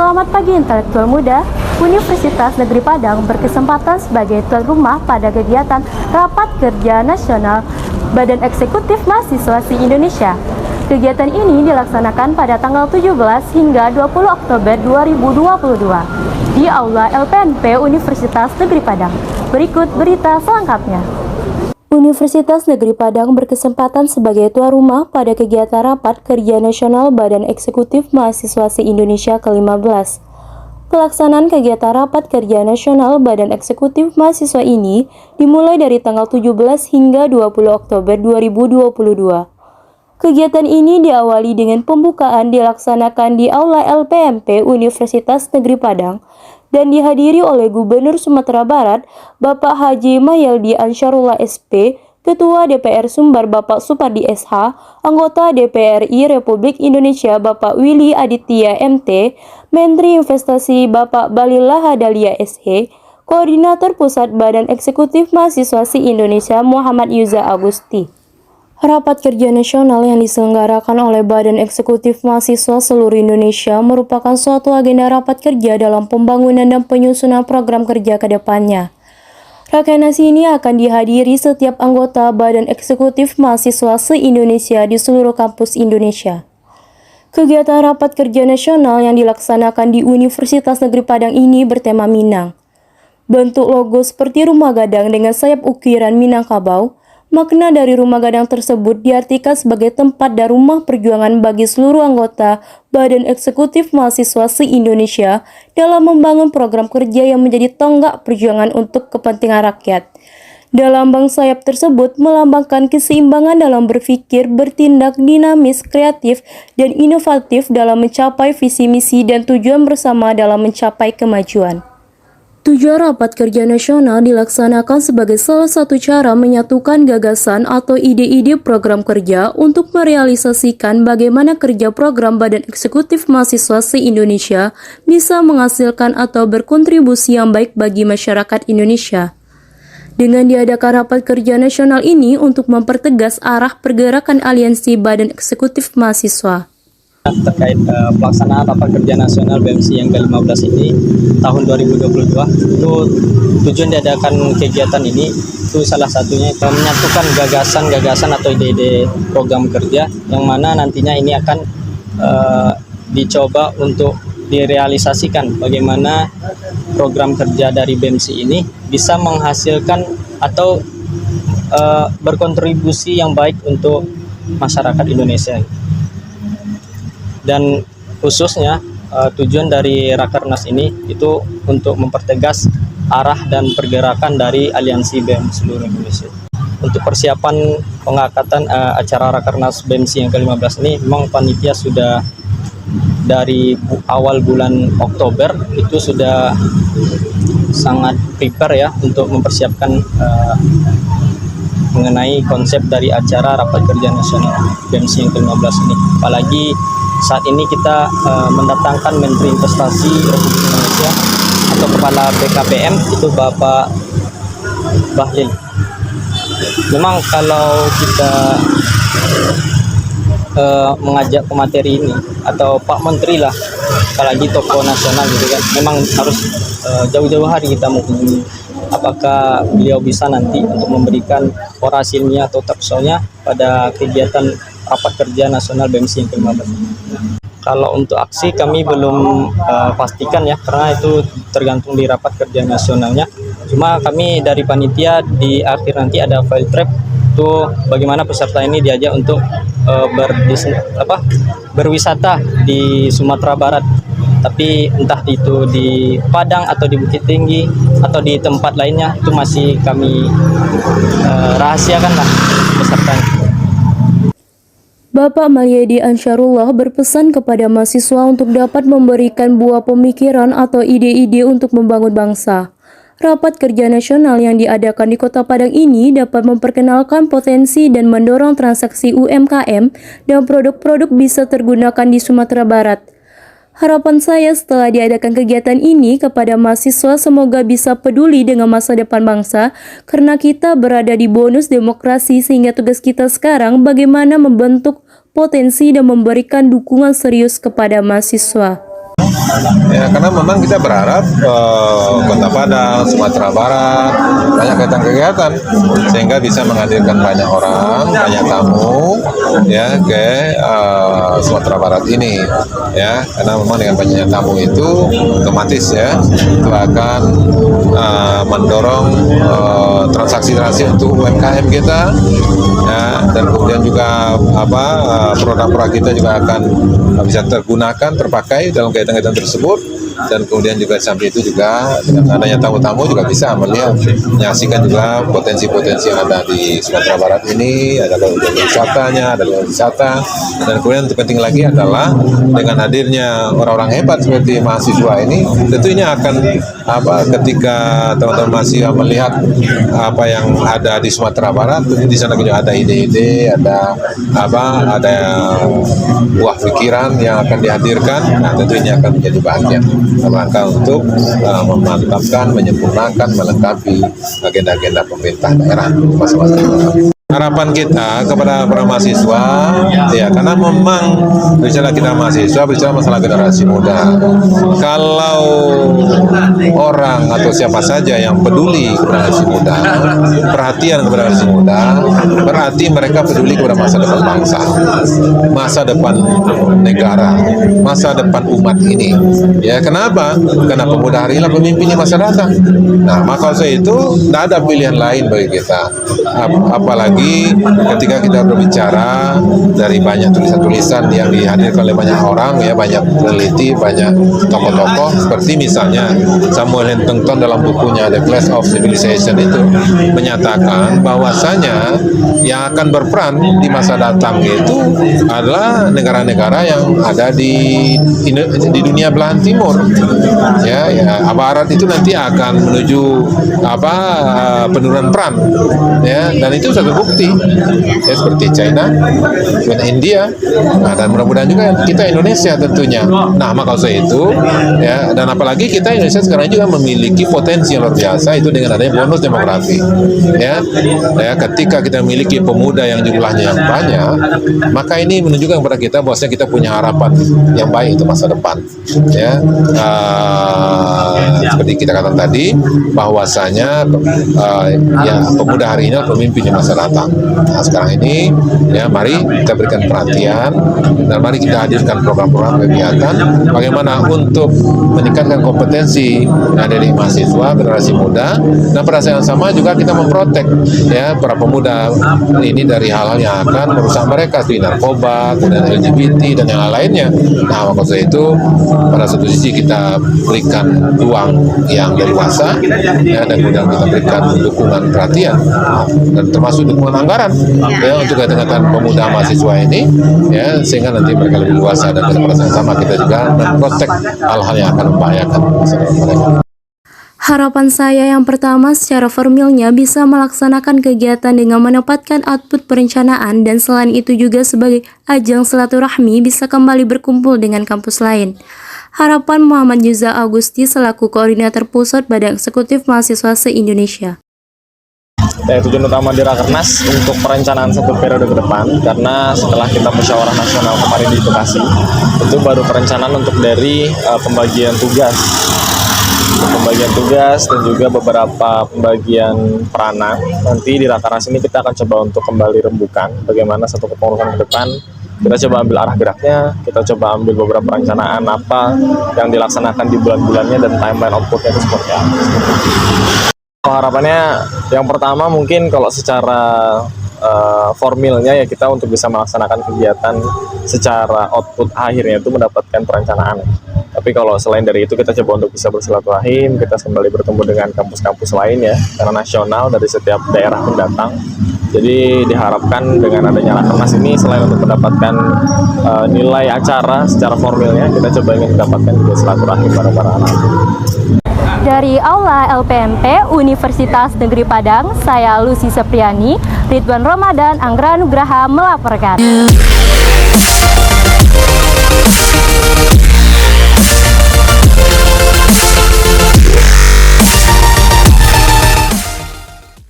Selamat pagi intelektual muda. Universitas Negeri Padang berkesempatan sebagai tuan rumah pada kegiatan Rapat Kerja Nasional Badan Eksekutif Mahasiswa se-Indonesia. Kegiatan ini dilaksanakan pada tanggal 17 hingga 20 Oktober 2022 di Aula LPNP Universitas Negeri Padang. Berikut berita selengkapnya. Universitas Negeri Padang berkesempatan sebagai tuan rumah pada kegiatan Rapat Kerja Nasional Badan Eksekutif Mahasiswa se-Indonesia ke-15. Pelaksanaan kegiatan Rapat Kerja Nasional Badan Eksekutif Mahasiswa ini dimulai dari tanggal 17 hingga 20 Oktober 2022. Kegiatan ini diawali dengan pembukaan dilaksanakan di Aula LPMP Universitas Negeri Padang dan dihadiri oleh Gubernur Sumatera Barat, Bapak Haji Mahyaldi Ansarullah SP, Ketua DPR Sumbar Bapak Supardi SH, Anggota DPR RI Republik Indonesia Bapak Willy Aditya MT, Menteri Investasi Bapak Balillah Hadalia SH, Koordinator Pusat Badan Eksekutif Mahasiswa se-Indonesia Muhammad Yuza Agusti. Rapat Kerja Nasional yang diselenggarakan oleh Badan Eksekutif Mahasiswa seluruh Indonesia merupakan suatu agenda rapat kerja dalam pembangunan dan penyusunan program kerja ke depannya. Rakernas ini akan dihadiri setiap anggota Badan Eksekutif Mahasiswa se-Indonesia di seluruh kampus Indonesia. Kegiatan Rapat Kerja Nasional yang dilaksanakan di Universitas Negeri Padang ini bertema Minang. Bentuk logo seperti rumah gadang dengan sayap ukiran Minangkabau. Makna dari rumah gadang tersebut diartikan sebagai tempat dan rumah perjuangan bagi seluruh anggota Badan Eksekutif Mahasiswa se-Indonesia dalam membangun program kerja yang menjadi tonggak perjuangan untuk kepentingan rakyat. Lambang sayap tersebut melambangkan keseimbangan dalam berpikir, bertindak dinamis, kreatif, dan inovatif dalam mencapai visi misi dan tujuan bersama dalam mencapai kemajuan. Tujuan Rapat Kerja Nasional dilaksanakan sebagai salah satu cara menyatukan gagasan atau ide-ide program kerja untuk merealisasikan bagaimana kerja program Badan Eksekutif Mahasiswa se-Indonesia bisa menghasilkan atau berkontribusi yang baik bagi masyarakat Indonesia. Dengan diadakan Rapat Kerja Nasional ini untuk mempertegas arah pergerakan aliansi Badan Eksekutif Mahasiswa. Terkait pelaksanaan Rapat Kerja Nasional BMC yang ke-15 ini tahun 2022, itu tujuan diadakan kegiatan ini itu salah satunya itu menyatukan gagasan atau ide-ide program kerja yang mana nantinya ini akan dicoba untuk direalisasikan bagaimana program kerja dari BMC ini bisa menghasilkan atau berkontribusi yang baik untuk masyarakat Indonesia. Dan khususnya tujuan dari Rakernas ini itu untuk mempertegas arah dan pergerakan dari aliansi BEM seluruh Indonesia. Untuk persiapan pengangkatan acara Rakernas BEMC yang ke-15 ini memang panitia sudah dari awal bulan Oktober itu sudah sangat prepare ya untuk mempersiapkan mengenai konsep dari acara Rapat Kerja Nasional BEMC yang ke-15 ini. Apalagi saat ini kita mendatangkan Menteri Investasi Republik Indonesia atau Kepala BKPM itu Bapak Bahlil. Memang kalau kita mengajak pemateri ini atau Pak Menteri lah, apalagi tokoh nasional gitu kan, memang harus jauh-jauh hari kita menghubungi. Apakah beliau bisa nanti untuk memberikan orasinya atau talkshow-nya pada kegiatan Rapat Kerja Nasional BMC yang ke-15. Kalau untuk aksi kami belum pastikan ya, karena itu tergantung di Rapat Kerja Nasionalnya. Cuma kami dari panitia di akhir nanti ada file trap itu bagaimana peserta ini diajak untuk berwisata di Sumatera Barat. Tapi entah itu di Padang atau di Bukit Tinggi atau di tempat lainnya itu masih kami rahasiakan lah pesertanya. Bapak Mahyaldi Ansarullah berpesan kepada mahasiswa untuk dapat memberikan buah pemikiran atau ide-ide untuk membangun bangsa. Rapat Kerja Nasional yang diadakan di Kota Padang ini dapat memperkenalkan potensi dan mendorong transaksi UMKM dan produk-produk bisa tergunakan di Sumatera Barat. Harapan saya setelah diadakan kegiatan ini kepada mahasiswa semoga bisa peduli dengan masa depan bangsa karena kita berada di bonus demokrasi sehingga tugas kita sekarang bagaimana membentuk potensi dan memberikan dukungan serius kepada mahasiswa. Ya, karena memang kita berharap Kota Padang, Sumatera Barat banyak kegiatan-kegiatan sehingga bisa menghadirkan banyak orang, banyak tamu ya ke Sumatera Barat ini ya, karena memang dengan banyaknya tamu itu otomatis ya itu akan mendorong transaksi-transaksi untuk UMKM kita ya, dan kemudian juga produk-produk kita juga akan bisa tergunakan, terpakai dalam kegiatan-kegiatan tersebut, dan kemudian juga sampai itu juga dengan adanya tamu-tamu juga bisa melihat, menyaksikan juga potensi-potensi yang ada di Sumatera Barat ini, ada wisatanya, ada wisata, dan kemudian yang penting lagi adalah dengan hadirnya orang-orang hebat seperti mahasiswa ini, tentu ini akan ketika teman-teman mahasiswa melihat apa yang ada di Sumatera Barat, di sana juga ada ide-ide, ada buah pikiran yang akan dihadirkan. Nah, tentu ini akan menjadi bagian rangka untuk memantapkan, menyempurnakan, melengkapi agenda-agenda pemerintah daerah masing-masing. Harapan kita kepada para mahasiswa, ya karena memang bicara kita mahasiswa, bicara masalah generasi muda. Kalau orang atau siapa saja yang peduli kepada generasi muda, perhatian kepada generasi muda, berarti mereka peduli kepada masa depan bangsa, masa depan negara, masa depan umat ini. Ya kenapa? Karena pemuda hari ini pemimpinnya masa datang. Nah, maka itu tidak ada pilihan lain bagi kita. Apalagi ketika kita berbicara dari banyak tulisan-tulisan yang dihadirkan oleh banyak orang, ya banyak peneliti, banyak tokoh-tokoh, seperti misalnya Samuel Huntington dalam bukunya The Clash of Civilization itu menyatakan bahwasanya yang akan berperan di masa datang itu adalah negara-negara yang ada di dunia belahan timur. Ya, Barat itu nanti akan menuju penurunan peran, ya, dan itu sudah terbukti. Ya, seperti China, India, nah, dan mudah-mudahan juga kita Indonesia tentunya. Nah, maka itu ya, dan apalagi kita Indonesia sekarang juga memiliki potensi yang luar biasa itu dengan adanya bonus demografi. Ya, ketika kita memiliki pemuda yang jumlahnya yang banyak, maka ini menunjukkan kepada kita bahwasanya kita punya harapan yang baik untuk masa depan. Ya, seperti kita katakan tadi, bahwasanya pemuda hari ini adalah pemimpin di masa datang. Nah, sekarang ini ya mari kita berikan perhatian dan mari kita hadirkan program-program kegiatan bagaimana untuk meningkatkan kompetensi dari mahasiswa generasi muda, dan pada saat yang sama juga kita memprotek ya para pemuda ini dari hal-hal yang akan merusak mereka seperti narkoba, kemudian LGBT dan yang lainnya. Nah, maka itu pada satu sisi kita berikan ruang yang leluasa ya, dan kemudian kita berikan dukungan perhatian dan termasuk dukungan anggaran ya untuk kegiatan pemuda mahasiswa ini ya, sehingga nanti mereka lebih luasa, dan pada saat sama kita juga memprotek hal-hal yang akan membahayakan mereka. Harapan saya yang pertama, secara formilnya bisa melaksanakan kegiatan dengan menempatkan output perencanaan, dan selain itu juga sebagai ajang silaturahmi bisa kembali berkumpul dengan kampus lain. Harapan Muhammad Yuza Agusti selaku Koordinator Pusat Badan Eksekutif Mahasiswa se-Indonesia. Tujuan utama di Rakernas untuk perencanaan satu periode ke depan, karena setelah kita musyawarah nasional kemarin di Bekasi, itu baru perencanaan untuk dari pembagian tugas dan juga beberapa pembagian peranan. Nanti di Rakernas ini kita akan coba untuk kembali rembukan bagaimana satu kepengurusan ke depan. Kita coba ambil arah geraknya, kita coba ambil beberapa perencanaan apa yang dilaksanakan di bulan-bulannya dan timeline outputnya itu seperti apa. Harapannya yang pertama mungkin kalau secara formilnya ya kita untuk bisa melaksanakan kegiatan secara output akhirnya itu mendapatkan perencanaan. Tapi kalau selain dari itu kita coba untuk bisa bersilaturahim, kita kembali bertemu dengan kampus-kampus lain ya, karena nasional dari setiap daerah pendatang. Jadi diharapkan dengan adanya Rakernas ini selain untuk mendapatkan nilai acara secara formilnya, kita coba ingin mendapatkan juga silaturahim pada para anak. Dari Aula LPMP Universitas Negeri Padang, saya Lucy Sepriani, Ridwan Ramadan, Anggra Nugraha melaporkan.